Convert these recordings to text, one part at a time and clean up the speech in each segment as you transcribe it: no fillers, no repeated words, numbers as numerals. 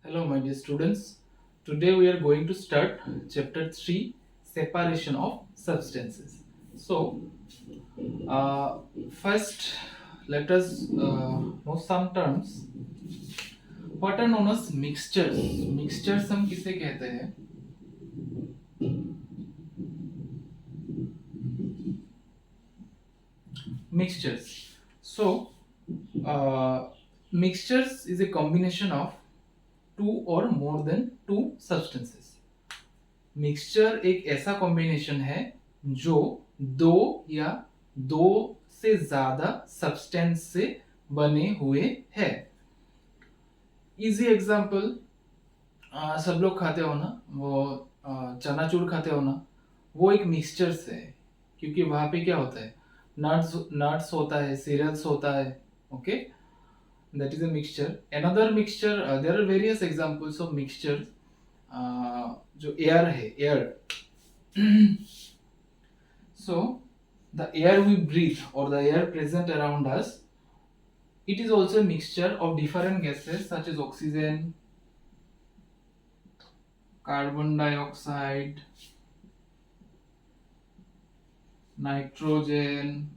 Hello, my dear students. Today we are going to start chapter 3, separation of substances. So, uh, first let us know some terms. What are known as mixtures? Mixtures हम किसे कहते हैं? Mixtures. So, uh, mixtures is a combination of two or more than two substances. Mixture एक ऐसा combination है जो दो या दो से ज्यादा सब्सटेंस से बने हुए है। इजी एग्जांपल, सब लोग खाते हो ना वो चनाचूर खाते हो ना, वो एक मिक्सचर से है क्योंकि वहां पे क्या होता है, नट्स नट्स होता है, सीरियल्स होता है। Okay, that is a mixture. Another mixture, there are various examples of mixture. जो एयर है, air so the air we breathe or the air present around us, it is also a mixture of different gases such as oxygen, carbon dioxide, nitrogen,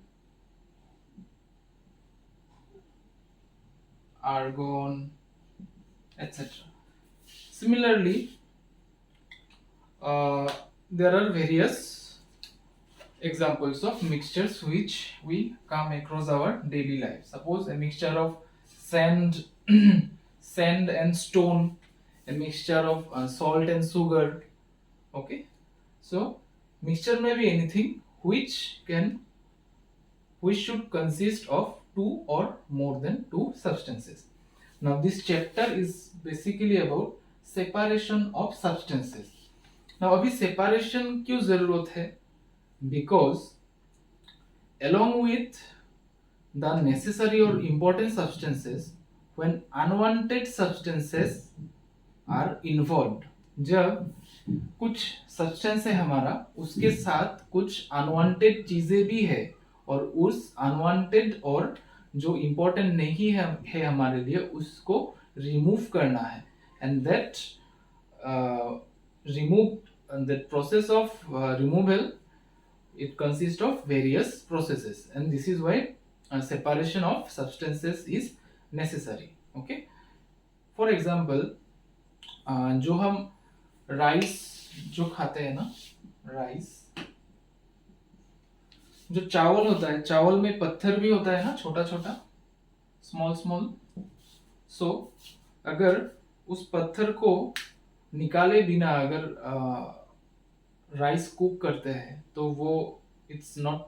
argon, etc. Similarly, there are various examples of mixtures which we come across our daily life. Suppose a mixture of sand, sand and stone, a mixture of salt and sugar. Okay, so mixture may be anything which should consist of two or more than two substances. Now this chapter is basically about separation of substances. Now अभी separation क्यों जरूरत है? Because along with the necessary or important substances, when unwanted substances are involved, जब कुछ substance है हमारा, उसके साथ कुछ अनवांटेड चीजें भी है और उस अनवांटेड और जो इम्पोर्टेंट नहीं है हमारे लिए, उसको रिमूव करना है। And that remove that process of removal, it consists of various processes, and this is why separation of substances is necessary. Okay, for example, जो हम राइस जो खाते हैं ना, राइस जो चावल होता है, चावल में पत्थर भी होता है ना, छोटा छोटा, स्मॉल स्मॉल। सो अगर उस पत्थर को निकाले बिना अगर राइस कुक करते हैं तो वो it's not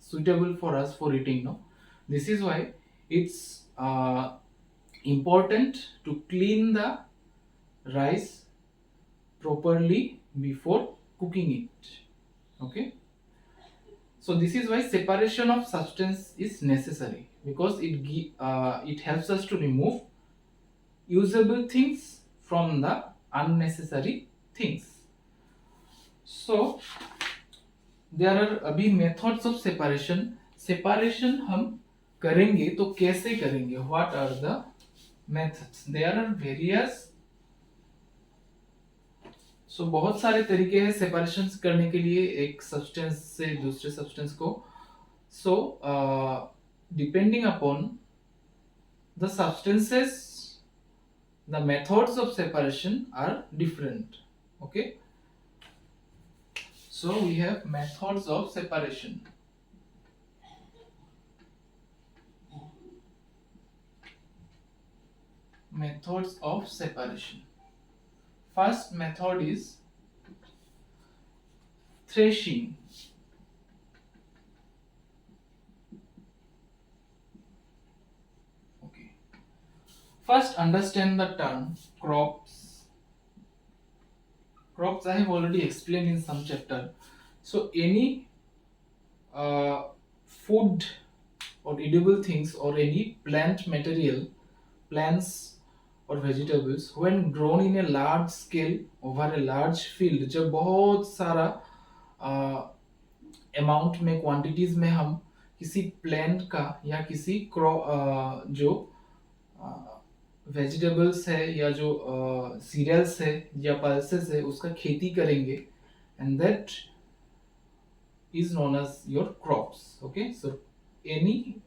suitable for us for eating, no. This is why it's important to clean the rice properly before cooking it. Okay, so this is why separation of substance is necessary, because it helps us to remove usable things from the unnecessary things. So there are अभी methods of separation. Separation हम करेंगे तो कैसे करेंगे? What are the methods? There are various. So बहुत सारे तरीके हैं सेपरेशन करने के लिए एक सब्सटेंस से दूसरे सब्सटेंस को। So depending upon the substances, the methods of separation are different. Okay, so we have methods of separation. Methods of separation. First method is threshing. Okay, first understand the term crops. Crops I have already explained in some chapter. So any food or edible things or any plant material, plants or vegetables, when grown in a large scale over a large field, जब बहुत सारा amount में, quantities में हम किसी plant का या किसी जो वेजिटेबल्स है या जो सीरियल्स है या पल्सेस है उसका खेती करेंगे, and that is known as your crops. Okay, so any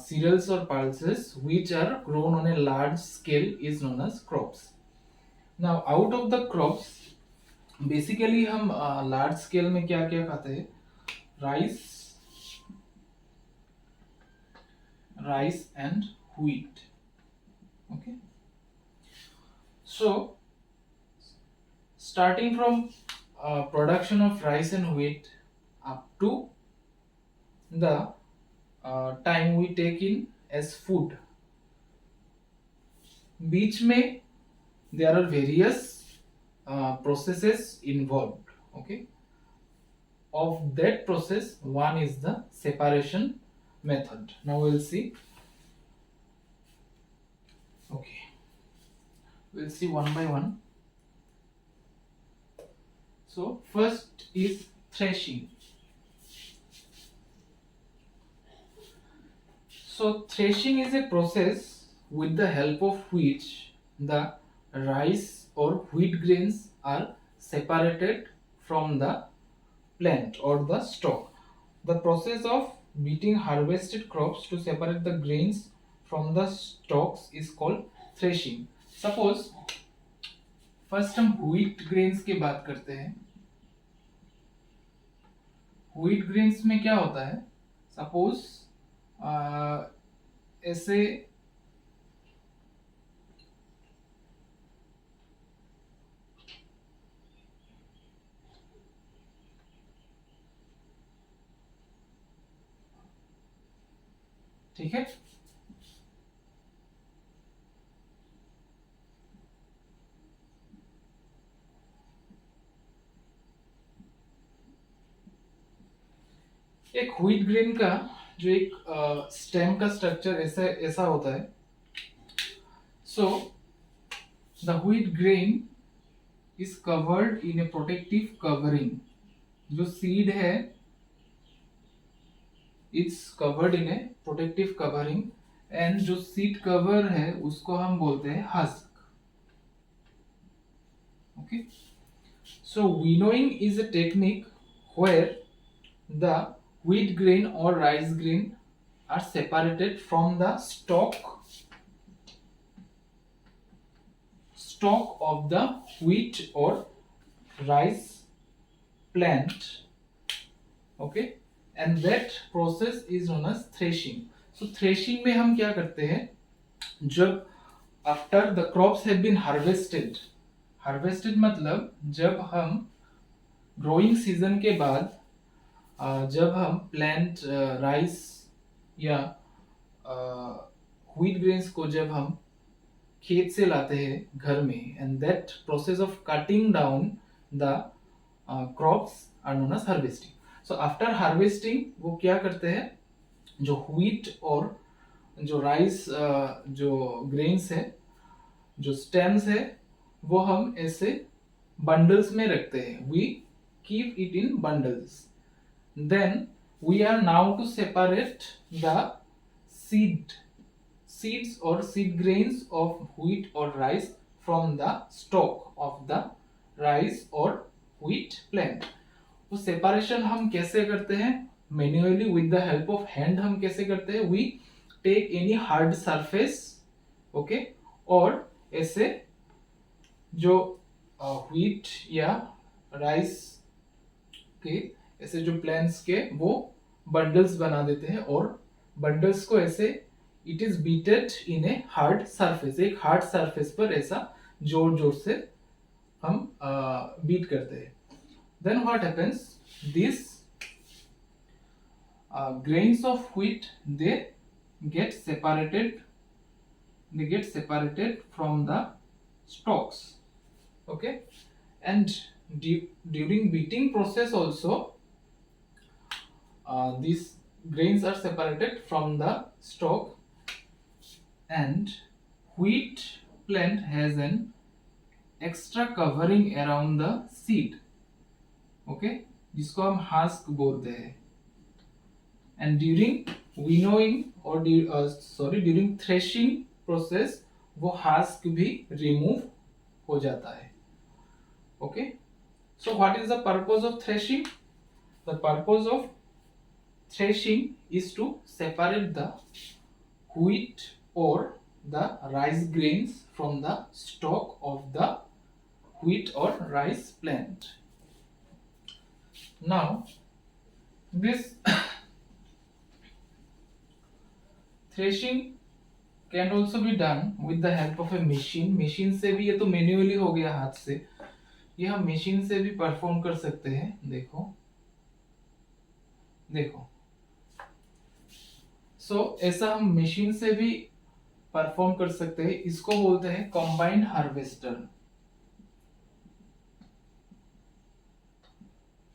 cereals or pulses which are grown on a large scale is known as crops. Now out of the crops basically हम large scale में क्या क्या खाते हैं? rice and wheat. Okay, so starting from production of rice and wheat up to the time we take in as food, बीच में there are various processes involved. Okay, of that process one is the separation method. Now we'll see. Okay, we'll see one by one. So first is threshing. So threshing is a process with the help of which the rice or wheat grains are separated from the plant or the stalk. The process of beating harvested crops to separate the grains from the stalks is called threshing. Suppose first हम wheat grains की बात करते हैं. Wheat grains में क्या होता है? Suppose ऐसे ठीक है. एक व्हीट ग्रेन का जो एक स्टेम का स्ट्रक्चर ऐसा ऐसा होता है. So the wheat grain is covered in A protective covering. जो सीड है it's covered in A protective covering, and जो सीड कवर है उसको हम बोलते हैं husk. Okay, so winnowing is a technique where the wheat grain or rice grain are separated from the stalk of the wheat or rice plant. Okay, and that process is known as threshing. So threshing में हम क्या करते हैं? जब after the crops have been harvested मतलब जब हम growing season के बाद जब हम प्लांट राइस या व्हीट ग्रेन्स को जब हम खेत से लाते हैं घर में, and that process of cutting down the crops are known as harvesting. So after harvesting वो क्या करते हैं? जो व्हीट और जो राइस जो ग्रेन्स है, जो स्टेम्स है, वो हम ऐसे बंडल्स में रखते हैं. We keep it in bundles. Then we are now to separate the seeds or seed grains of wheat or rice from the stalk of the rice or wheat plant. वो separation हम कैसे करते हैं? Manually with the help of hand हम कैसे करते हैं? We take any hard surface, okay, और ऐसे जो wheat या rice के ऐसे जो प्लांट्स के वो बंडल्स बना देते हैं, और बंडल्स को ऐसे it is beated in a hard surface. एक हार्ड सरफेस पर ऐसा जोर जोर से हम बीट करते हैं. Then what happens? This grains of wheat they get separated from the stalks. Okay, and during beating process also these grains are separated from the stalk, and wheat plant has an extra covering around the seed. Okay, जिसको हम husk बोलते हैं. And during winnowing or during threshing process वो husk भी remove हो जाता है. Okay, so what is the purpose of threshing? The purpose of threshing is to separate the wheat or the rice grains from the stalk of the wheat or rice plant. Now this threshing can also be done with the help of a machine. Machine से भी, ये तो manually हो गया हाथ से, ये हम मशीन से भी परफॉर्म कर सकते हैं. देखो देखो, ऐसा हम मशीन से भी परफॉर्म कर सकते हैं. इसको बोलते हैं कंबाइंड हार्वेस्टर.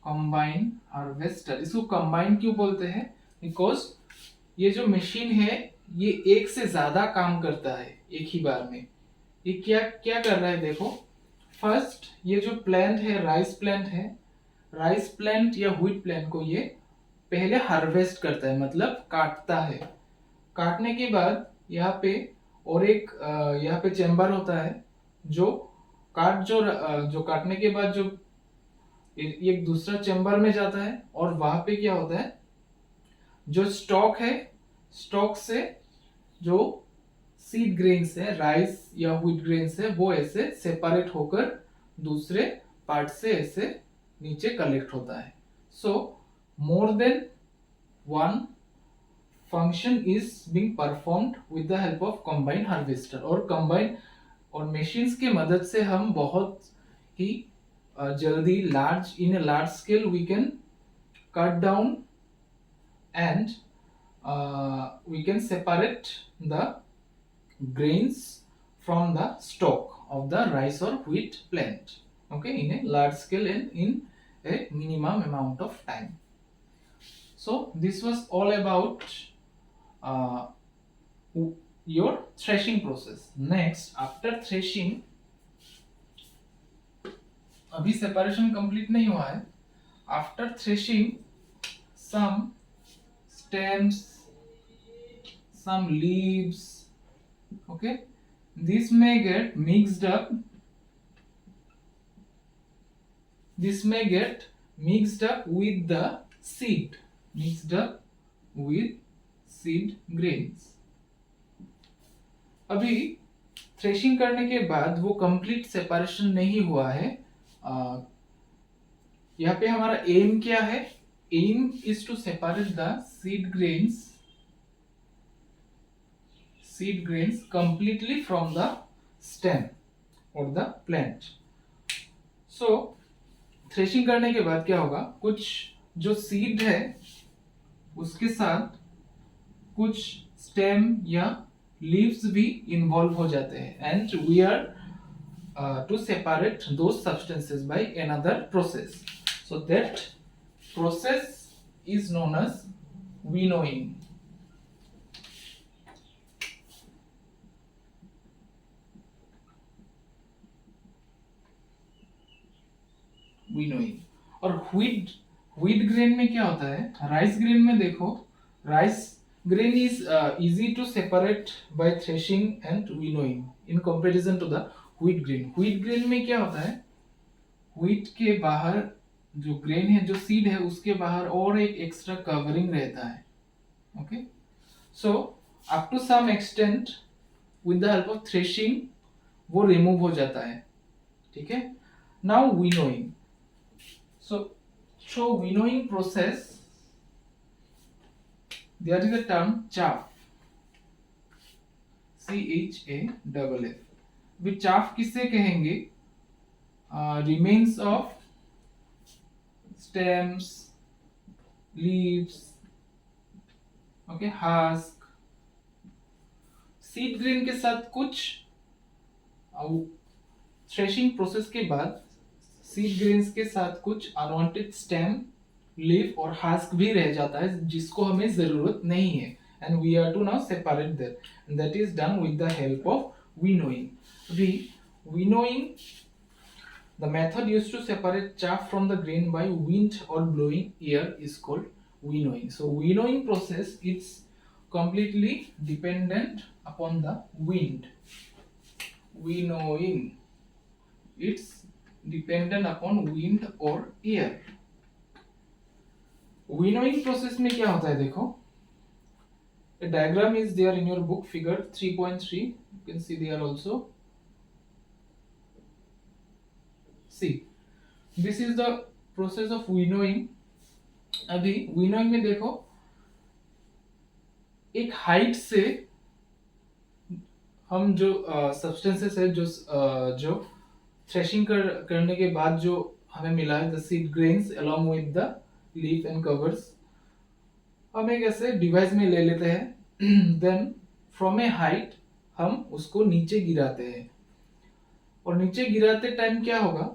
कंबाइंड हार्वेस्टर, इसको कंबाइंड क्यों बोलते हैं? बिकॉज ये जो मशीन है ये एक से ज्यादा काम करता है एक ही बार में. ये क्या क्या कर रहा है? देखो, फर्स्ट ये जो प्लांट है, राइस प्लांट है, राइस प्लांट या व्हीट प्लांट को ये पहले हार्वेस्ट करता है, मतलब काटता है. काटने के बाद यहाँ पे और एक यहाँ पे चेम्बर होता है जो जो काटने के बाद जो एक दूसरा चेम्बर में जाता है, और वहां पे क्या होता है, जो स्टॉक है, स्टॉक से जो सीड ग्रेन्स है, राइस या व्हीट ग्रेन्स है, वो ऐसे सेपरेट होकर दूसरे पार्ट से ऐसे नीचे कलेक्ट होता है. So more than one function is being performed with the help of combine harvester. और machines के मदद से हम बहुत ही जल्दी in a large scale we can cut down and we can separate the grains from the stalk of the rice or wheat plant, okay, in a large scale and in a minimum amount of time. So this was all about your threshing process. Next, after threshing, अभी separation complete नहीं हुआ है. After threshing, some stems, some leaves, okay, this may get mixed up. This may get mixed up with the seed, mixed up with seed grains. अभी threshing करने के बाद वो complete separation नहीं हुआ है. यहाँ पे हमारा एम क्या है? Aim is to separate the seed grains completely from the stem और द प्लांट. सो थ्रेशिंग करने के बाद क्या होगा, कुछ जो सीड है उसके साथ कुछ स्टेम या लीव्स भी इन्वॉल्व हो जाते हैं, and we are to separate those substances by another process. So that process is known as winnowing. और व्हीट ग्रेन में क्या होता है? राइस ग्रेन में देखो, rice grain is easy to separate by threshing and winnowing in comparison to the wheat grain. wheat grain में क्या होता है, wheat के बाहर जो grain है, जो seed है, उसके बाहर और एक extra covering रहता है. okay, so up to some extent with the help of threshing वो remove हो जाता है. ठीक है. now winnowing. so winnowing process, there is a term chaff, CHAFF. Way chaff किससे कहेंगे? remains of stems, leaves, okay, husk. seed grain के साथ कुछ थ्रेशिंग प्रोसेस के बाद सीड ग्रेन्स के साथ कुछ अनवांटेड स्टेम, लीफ और हस्क भी रह जाता है जिसको हमें जरूरत नहीं है, and we are to now separate that, and that is done with the help of winnowing. Winnowing, the method used to separate chaff from the grain by wind or blowing air is called winnowing. So winnowing process is completely dependent upon the wind. winnowing, it's dependent upon wind or air. winnowing process में क्या होता है देखो, a diagram is there in your book, figure 3.3, you can see there also. see, this is the process of winnowing. अभी winnowing में देखो, एक height से हम जो सब्सटेंसेस है जो थ्रेशिंग करने के बाद जो हमें मिला है, the seed grains along with the leaf and covers, हम एक ऐसे डिवाइस में ले लेते हैं देन फ्रॉम ए हाइट हम उसको नीचे गिराते हैं, और नीचे गिराते टाइम क्या होगा,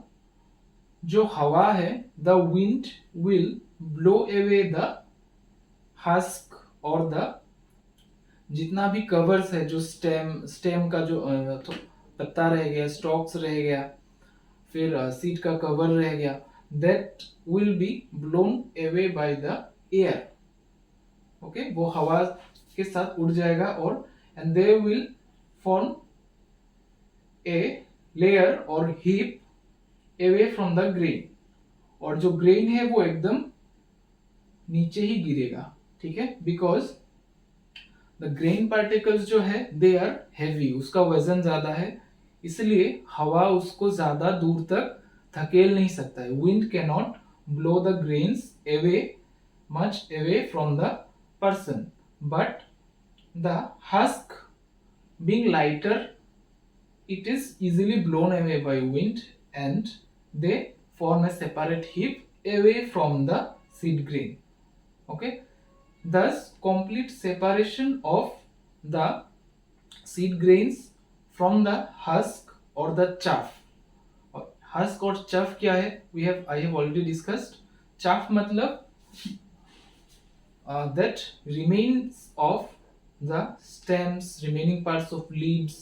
जो हवा है, the wind will blow away the husk और द जितना भी कवर्स है, जो स्टेम का जो तो पत्ता रह गया, स्टॉक्स रह गया, फिर सीड का कवर रह गया, that will be blown away by the air. Okay, वो हवा के साथ उड़ जाएगा और and they will form a layer और heap away from the grain, और जो ग्रेन है वो एकदम नीचे ही गिरेगा. ठीक है, बिकॉज द ग्रेन पार्टिकल्स जो है दे आर हैवी, उसका वजन ज्यादा है, इसलिए हवा उसको ज्यादा दूर तक धकेल नहीं सकता है. Wind can not blow the grains away much away from the person, but the husk being lighter, it is easily blown away by wind and they form a separate heap away from the seed grain. Okay, thus complete separation of the seed grains from the husk or the chaff. husk और chaff क्या है, I have already discussed. chaff मतलब that remains of the stems, remaining parts of leaves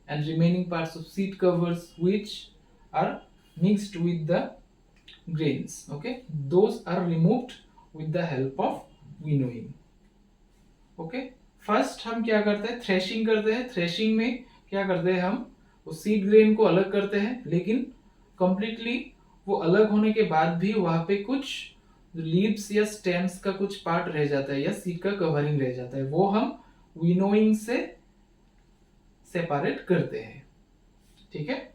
and remaining parts of seed covers which are mixed with the grains. Okay, those are removed with the help of winnowing. Okay, first हम क्या करते हैं, threshing करते हैं. Threshing में क्या करते हैं, हम उस सीड ग्रेन को अलग करते हैं, लेकिन कंप्लीटली वो अलग होने के बाद भी वहां पे कुछ लीव्स या स्टेम्स का कुछ पार्ट रह जाता है या सीड का कवरिंग रह जाता है, वो हम विनोइंग से सेपरेट करते हैं. ठीक है,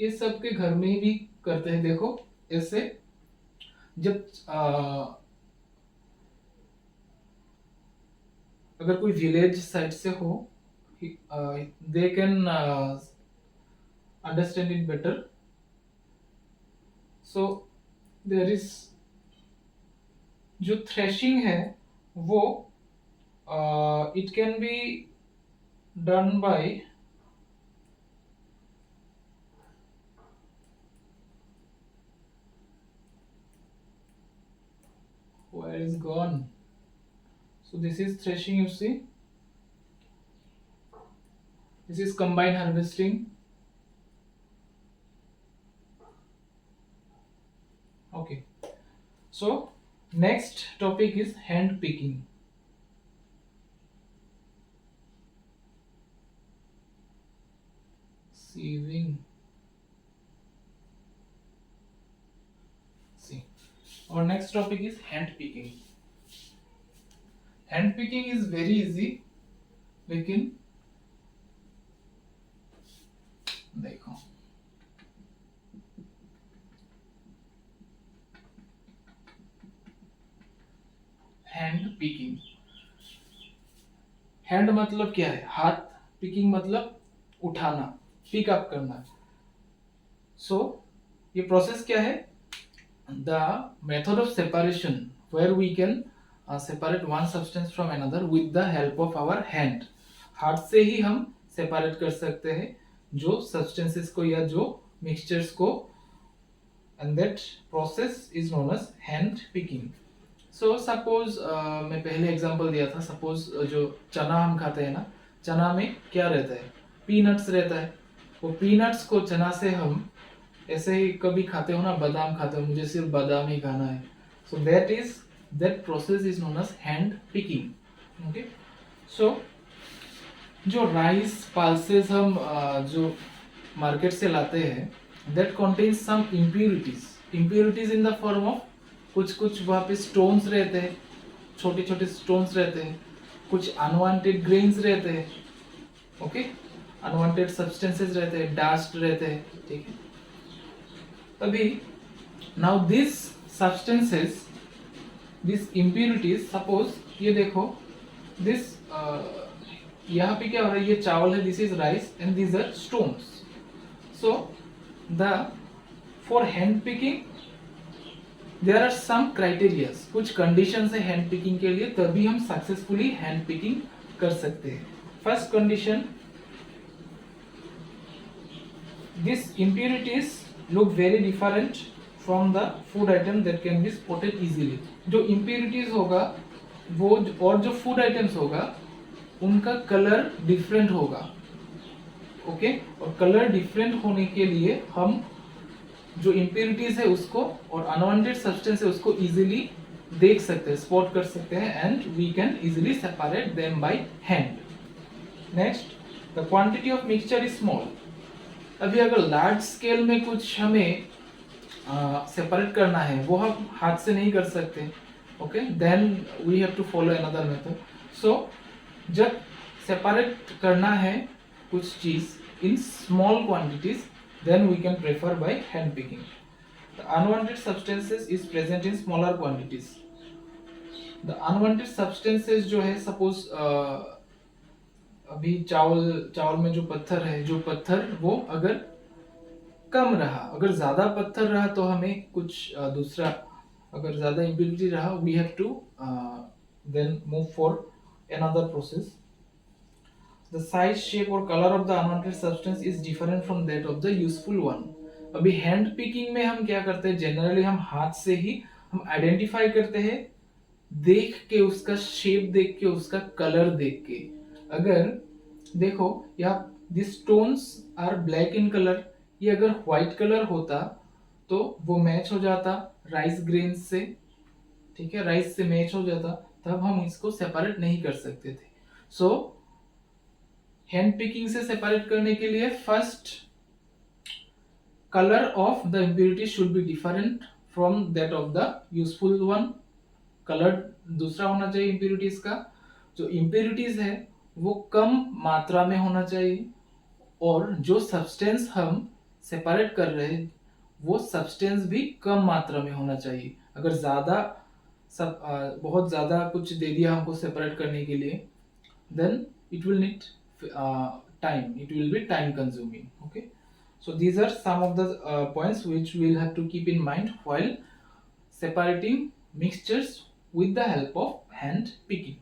इस सब के घर में ही भी करते हैं. देखो ऐसे जब अगर कोई विलेज साइड से हो, they can understand it better. So there is जो थ्रेशिंग है वो it can be done by where is gone. So this is threshing, you see, this is combined harvesting. Okay, so next topic is hand picking. Sieving. See, our next topic is hand picking. Hand picking is very easy, लेकिन देखो hand picking, hand मतलब क्या है, हाथ, picking मतलब उठाना, pick up करना. सो ये प्रोसेस क्या है, the method of separation where we can separate one substance from another with the help of our hand. हाथ से ही हम सेपरेट कर सकते हैं जो सब्सटेंसेस को या जो मिक्सचर्स को, and that process is known as hand picking. So suppose मैं पहले एग्जांपल दिया था, सपोज जो चना हम खाते हैं ना, चना में क्या रहता है, पीनट्स रहता है. वो पीनट्स को चना से हम ऐसे ही कभी खाते हो ना, बादाम खाते हो, मुझे सिर्फ बादाम ही खाना है. So that process is known as hand picking. Okay, so जो राइस पल्सेस हम जो मार्केट से लाते हैं, that contains some impurities in the form of कुछ कुछ वहाँ पे स्टोन्स रहते हैं, छोटे छोटे स्टोन्स रहते हैं, कुछ अनवांटेड ग्रेन्स रहते हैं, ओके, अनवांटेड सब्सटेंसेस रहते हैं, डस्ट रहते हैं, ठीक है। तभी now this substances, this impurities, suppose ये देखो, दिस यहाँ पे क्या हो रहा है, ये चावल है, this is rice and these are stones. So the for hand picking there are some criterias, कुछ कंडीशंस है हैंड पिकिंग के लिए, तभी हम सक्सेसफुली हैंड पिकिंग कर सकते हैं। First condition, this impurities look very different from the food item that can be spotted easily। जो impurities होगा वो और जो food items होगा उनका कलर डिफरेंट होगा, ओके। और कलर डिफरेंट होने के लिए हम जो impurities है उसको और अनवांटेड सब्सटेंस है उसको इजीली देख सकते हैं, स्पॉट कर सकते हैं, and we can easily separate them by hand. Next, the quantity of mixture is small. अभी अगर लार्ज स्केल में कुछ हमें सेपरेट करना है वो हम हाथ से नहीं कर सकते, okay, then we have to follow another method. So जब सेपरेट करना है कुछ चीज in small quantities, then we can prefer by hand picking. The unwanted substances is present in smaller quantities. The unwanted substances जो है, suppose अभी चावल में जो पत्थर है, जो पत्थर वो अगर कम रहा, अगर ज्यादा पत्थर रहा तो हमें कुछ दूसरा, अगर ज्यादा इम्प्योरिटी रहा, we have to then move for another process. The size, shape और colour of the unwanted substance is different from that of the useful one. अभी हैंड पिकिंग में हम क्या करते हैं, जनरली हम हाथ से ही हम आइडेंटिफाई करते हैं, देख के, उसका शेप देख के, उसका कलर देख के। अगर देखो यहाँ this stones are black in colour, ये अगर व्हाइट कलर होता तो वो मैच हो जाता राइस ग्रेन से, ठीक है, राइस से मैच हो जाता, तब हम इसको सेपरेट नहीं कर सकते थे। सो हैंड पिकिंग से सेपरेट करने के लिए first, colour of the impurity should be different from that of the useful one. Colour दूसरा होना चाहिए इम्प्योरिटीज का। जो इम्प्योरिटीज है वो कम मात्रा में होना चाहिए, और जो सब्सटेंस हम सेपरेट कर रहे हैं वो सब्सटेंस भी कम मात्रा में होना चाहिए। अगर ज़्यादा बहुत ज़्यादा कुछ दे दिया हमको सेपरेट करने के लिए, then it will need time, it will be time consuming, okay. So these are some of the points which we will have to keep in mind while separating mixtures with the help of hand picking.